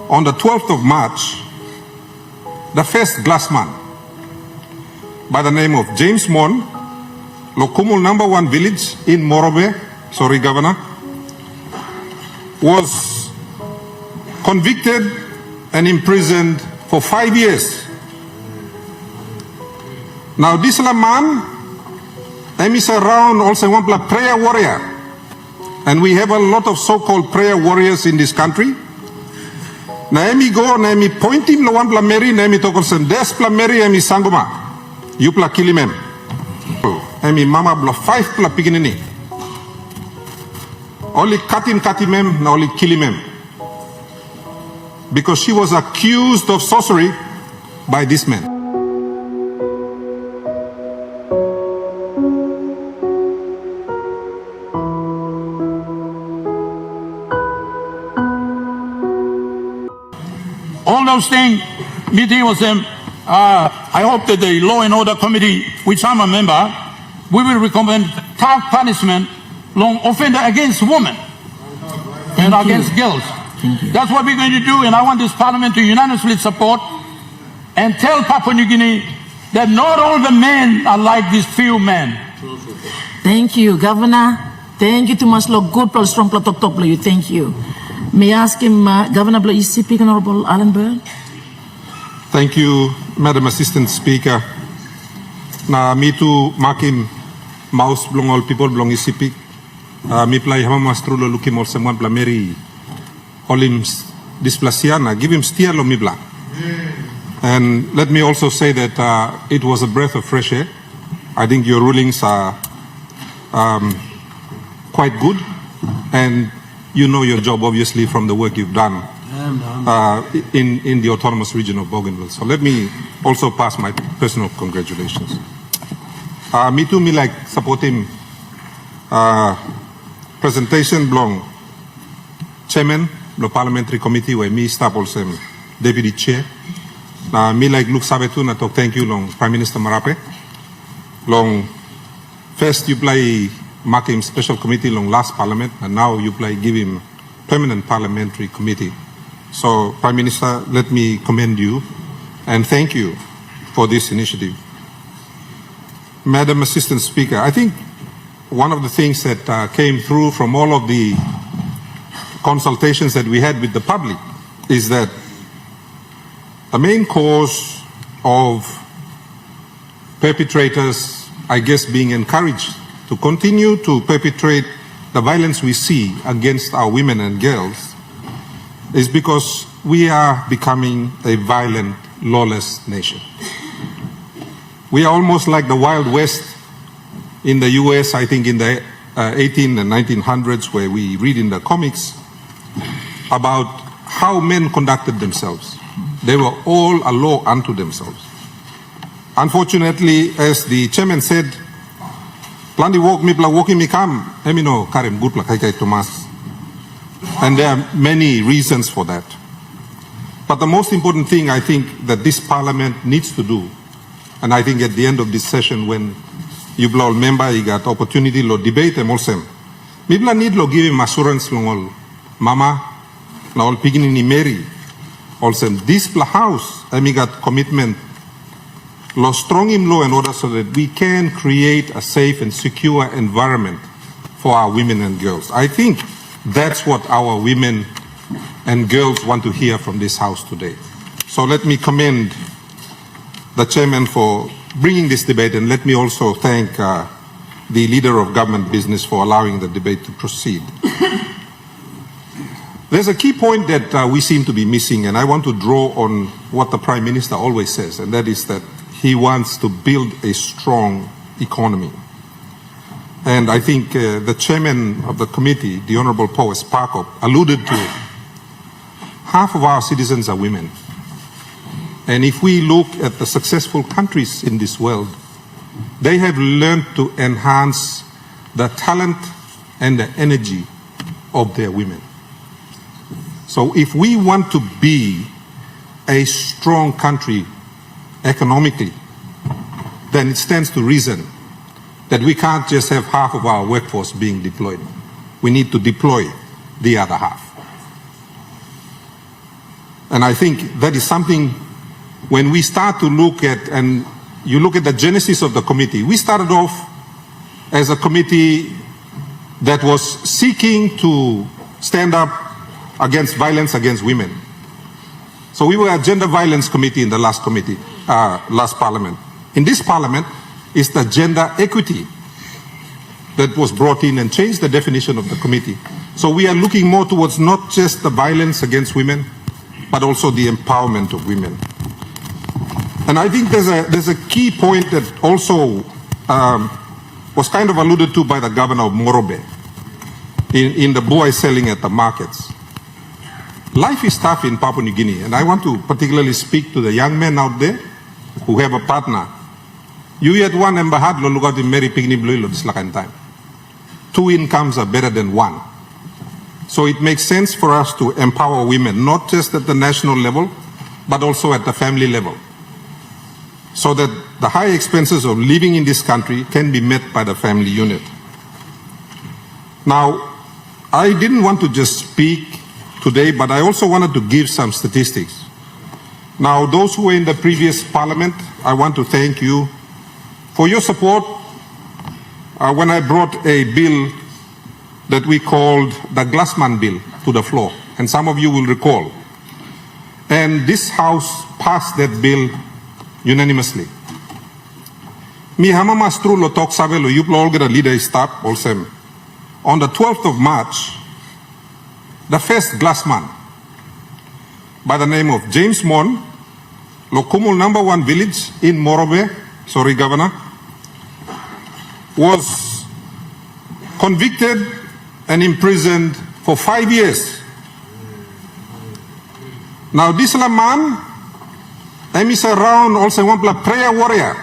on the 12th of March, the first glassman by the name of James Mon, Lokumul #1 village in Morobe, sorry Governor, was convicted and imprisoned for 5 years. Now this man, is around also one prayer warrior, and we have a lot of so-called prayer warriors in this country. Naemi go, Naemi point him no one pla Mary, Naemi tokolsen des pla Mary, Naemi sangoma, you pla kilimem. Naemi mama bla 5 pla piginini. Only katimem, na only kilimem. Because she was accused of sorcery by this man. All those things, meeting with them, I hope that the Law and Order Committee, which I'm a member, we will recommend tough punishment long offender against women and against girls. That's what we're going to do, and I want this Parliament to unanimously support and tell Papua New Guinea that not all the men are like these few men. Thank you, Governor. Thank you too much. Look good, strong, top, you. Thank you. May I ask him, Governor West Sepik, Honorable Allan Bird? Thank you, Madam Assistant Speaker. Na me too makim mouse belong all people belong West Sepik. Me play hama mastrulo lukim all someone bla Mary Olim displasiana. Give him steer lo me bla. And let me also say that it was a breath of fresh air. I think your rulings are quite good, and you know your job obviously from the work you've done in the autonomous region of Bougainville. So let me also pass my personal congratulations. Me too, me like supporting presentation belong chairman the parliamentary committee where me staff also deputy chair. Me like look sabetu na talk thank you long Prime Minister Marape. Long first you play make him special committee long last parliament, and now you play give him permanent parliamentary committee. So Prime Minister, let me commend you and thank you for this initiative. Madam Assistant Speaker, I think one of the things that came through from all of the consultations that we had with the public is that the main cause of perpetrators, I guess, being encouraged to continue to perpetrate the violence we see against our women and girls is because we are becoming a violent, lawless nation. We are almost like the Wild West in the US, I think in the 18 and 1900s, where we read in the comics about how men conducted themselves. They were all a law unto themselves. Unfortunately, as the chairman said, Plandi walk me pla walking me come, emino karem good pla kai Thomas. And there are many reasons for that. But the most important thing I think that this parliament needs to do, and I think at the end of this session when you all member, you got opportunity to debate them also. Mibla need to give him assurance long all mama, na all pigini ni Mary. Also this pla house, and we got commitment law strong in law and order so that we can create a safe and secure environment for our women and girls. I think that's what our women and girls want to hear from this house today. So let me commend the chairman for bringing this debate, and let me also thank the leader of government business for allowing the debate to proceed. There's a key point that we seem to be missing, and I want to draw on what the Prime Minister always says, and that is that he wants to build a strong economy. And I think the chairman of the committee, the Honorable Powes Parkop, alluded to half of our citizens are women. And if we look at the successful countries in this world, they have learned to enhance the talent and the energy of their women. So if we want to be a strong country economically, then it stands to reason that we can't just have half of our workforce being deployed. We need to deploy the other half. And I think that is something, when we start to look at, and you look at the genesis of the committee, we started off as a committee that was seeking to stand up against violence against women. So we were a gender violence committee in the last parliament. In this parliament is the gender equity that was brought in and changed the definition of the committee. So we are looking more towards not just the violence against women, but also the empowerment of women. And I think there's a key point that also was kind of alluded to by the governor of Morobe in the buai selling at the markets. Life is tough in Papua New Guinea, and I want to particularly speak to the young men out there who have a partner. You yet one and bahad lo lugar di Mary Pigni Blue this lakan time. 2 incomes are better than 1. So it makes sense for us to empower women, not just at the national level, but also at the family level, so that the high expenses of living in this country can be met by the family unit. Now, I didn't want to just speak today, but I also wanted to give some statistics. Now, those who were in the previous parliament, I want to thank you for your support when I brought a bill that we called the Glassman Bill to the floor, and some of you will recall. And this House passed that bill unanimously. Mi hamama stru lo tok sabe lo yup lo olga leader stop olsem. On the 12th of March, the first Glassman by the name of James Mon, lo Kumul #1 village in Morobe, sorry Governor, was convicted and imprisoned for 5 years. Now this man, is around also one prayer warrior.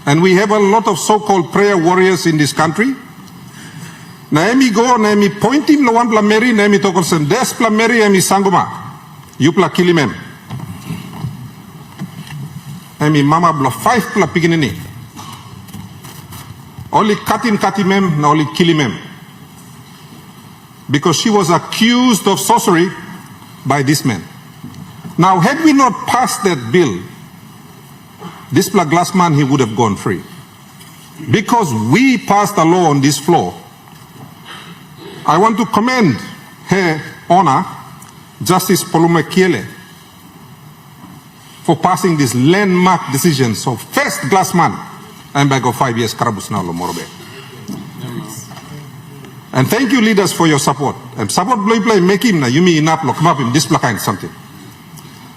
And we have a lot of so-called prayer warriors in this country. Na emi go, na emi point him lo one pla Mary, na emi tokol sem des pla Mary emi sangoma. You pla kilimem. Emi mama bla 5 pla piginini. Only katimem, na only kilimem. Because she was accused of sorcery by this man. Now, had we not passed that bill, this Glassman, he would have gone free. Because we passed a law on this floor, I want to commend Her Honor, Justice Polume Kiele, for passing this landmark decision. So first Glassman, and by go 5 years, Karabus now Morobe. And thank you leaders for your support. And support play make him na yumi inap lo come up in this kind something.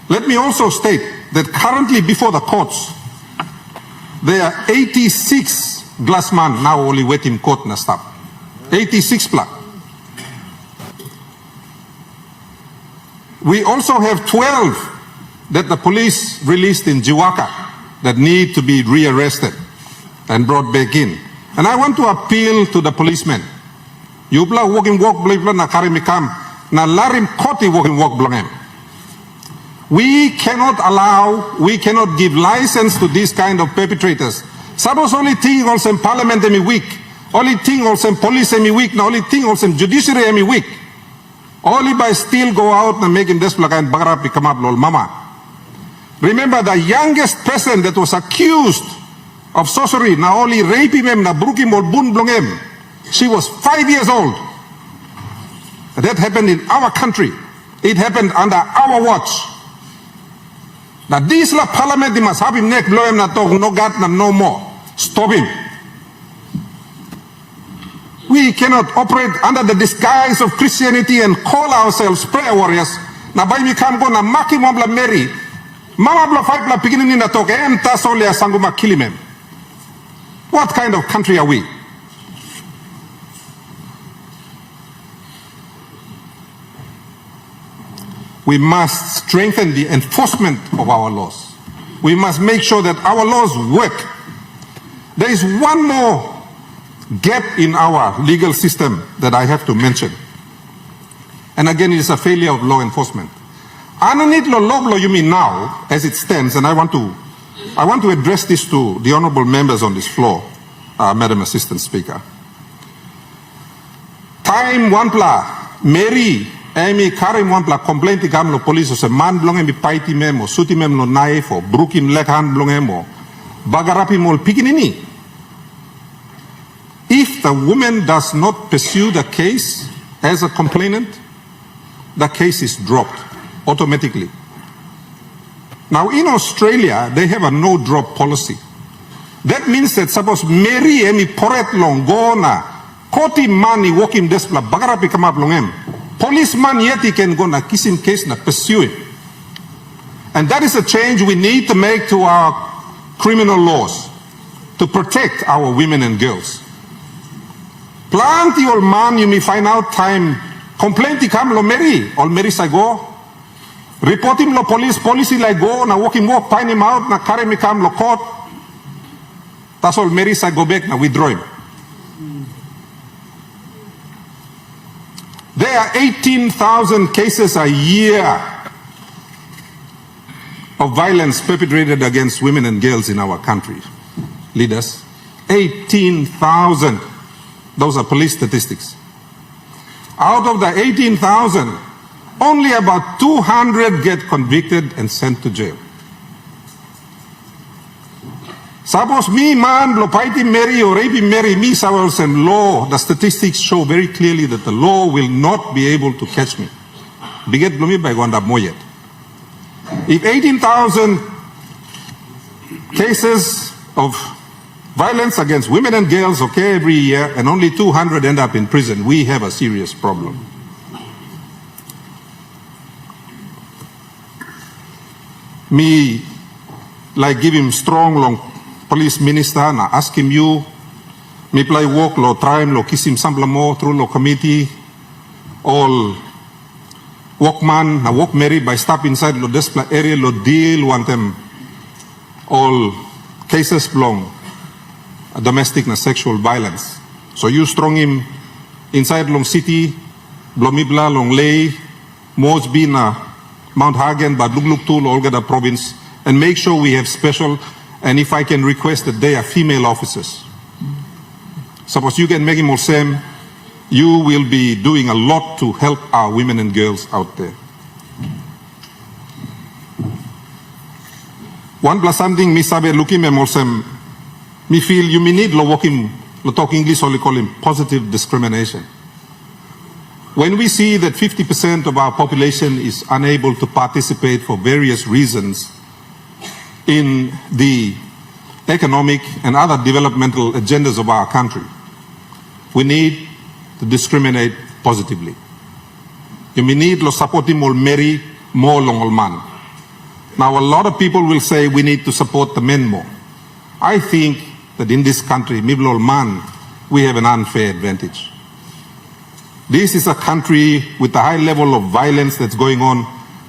Let me also state that currently before the courts, there are 86 Glassman now only waiting court na stop. 86 pla. We also have 12 that the police released in Jiwaka that need to be rearrested and brought back in. And I want to appeal to the policemen. You bla walking walk bla na karimikam na larim koti walking walk blangem. We cannot allow, we cannot give license to these kind of perpetrators. Suppose only thing also in parliament emi week, only thing also in police emi week, na only thing also in judiciary emi week. Only by still go out and make him desplaka and bagara come up lol mama. Remember the youngest person that was accused of sorcery, na only rape him na brook him or bun blongem. She was 5 years old. That happened in our country. It happened under our watch. Now this la parliament they must have him neck blow him na talk no gat no more. Stop him. We cannot operate under the disguise of Christianity and call ourselves prayer warriors. Na by me come go na maki mo bla Mary. Mama bla fight bla beginning na talk em ta so le sanguma kill him. What kind of country are we? We must strengthen the enforcement of our laws. We must make sure that our laws work. There is one more gap in our legal system that I have to mention. And again, it is a failure of law enforcement. Ananit lo law you mean now, as it stands, and I want to address this to the honorable members on this floor, Madam Assistant Speaker. Time one pla, Mary Emi karim wan pla complaint ikam lo police o se man blong emi paiti mem o suti mem lo knife o brukim leg hand blong emo bagarapi mol pikinini. If the woman does not pursue the case as a complainant, the case is dropped automatically. Now in Australia, they have a no-drop policy. That means that suppose Mary emi poret long gona koti mani wokim despla bagarapi kamap long em. Policeman yet he can go na kiss him case na pursue him. And that is a change we need to make to our criminal laws to protect our women and girls. Plenty old man, you may find out time, complaint come lo Mary, all Mary say go. Report him lo police like go, na walk him walk, find him out, na carry me come lo court. That's all Mary say go back, na withdraw him. There are 18,000 cases a year of violence perpetrated against women and girls in our country. Leaders, 18,000. Those are police statistics. Out of the 18,000, only about 200 get convicted and sent to jail. Suppose me man lo paiti Mary or rape Mary me savals and law, the statistics show very clearly that the law will not be able to catch me. Biget blumi by gonda moyet. If 18,000 cases of violence against women and girls occur every year and only 200 end up in prison, we have a serious problem. Me, like give him strong long police minister, na ask him you, me play walk lo try him lo kiss him sambla mo through lo committee, all walkman na walk Mary by stop inside lo display area lo deal want them all cases belong domestic na sexual violence. So you strong him inside long city, Blomibla, long lay, Mosby na Mount Hagen, Badlugluk Tul, Olgada province, and make sure we have special, and if I can request that they are female officers. Suppose you can make him all same, you will be doing a lot to help our women and girls out there. One plus something, me sabe looking me molsem. Me feel you may need lo walking, lo talk English, or we call him positive discrimination. When we see that 50% of our population is unable to participate for various reasons in the economic and other developmental agendas of our country, we need to discriminate positively. You may need lo support him or marry more long ol man. Now a lot of people will say we need to support the men more. I think that in this country, Miblol man, we have an unfair advantage. This is a country with a high level of violence that's going on,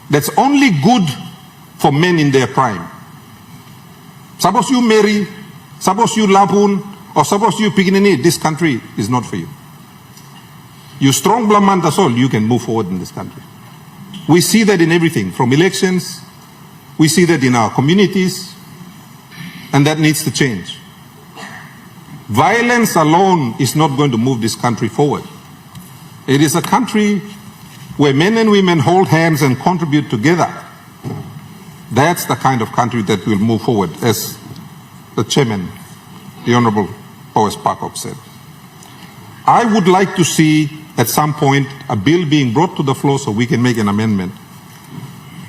that's only good for men in their prime. Suppose you marry, suppose you lapun, or suppose you piginini, this country is not for you. You strong blaman, that's all, you can move forward in this country. We see that in everything, from elections, we see that in our communities, and that needs to change. Violence alone is not going to move this country forward. It is a country where men and women hold hands and contribute together. That's the kind of country that will move forward, as the chairman, the Honorable Powers Parkop said. I would like to see at some point a bill being brought to the floor so we can make an amendment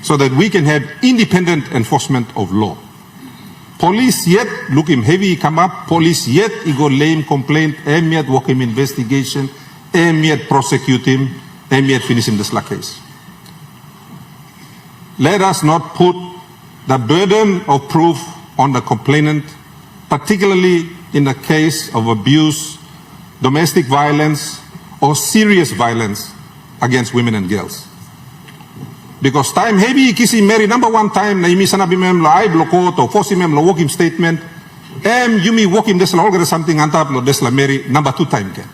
so that we can have independent enforcement of law. Police yet look him heavy come up, police yet he go lame complaint, yet work him investigation, yet prosecute him, yet finish him this case. Let us not put the burden of proof on the complainant, particularly in the case of abuse, domestic violence, or serious violence against women and girls. Because time heavy kisi Mary number one time na imi sanabi mem la ay bloko to force mem la walk him statement yumi walk him des la olga something antap lo des la Mary number two time ke.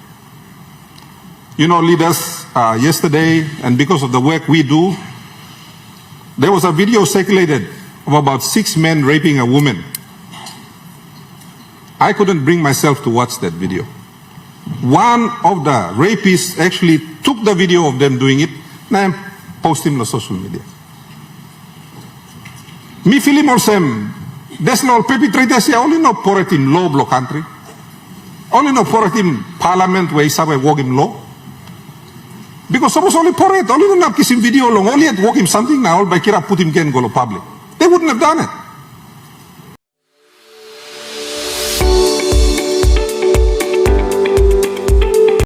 You know, leaders, yesterday, and because of the work we do, there was a video circulated of about 6 men raping a woman. I couldn't bring myself to watch that video. One of the rapists actually took the video of them doing it, na post him lo social media. Mi film olsem, des lo perpetrators ya only no poret him law block country. Only no poret him parliament where isabe walk him law. Because suppose only poret, only no kiss him video long, only at walk him something now, all by kira put him can go to public. They wouldn't have done it.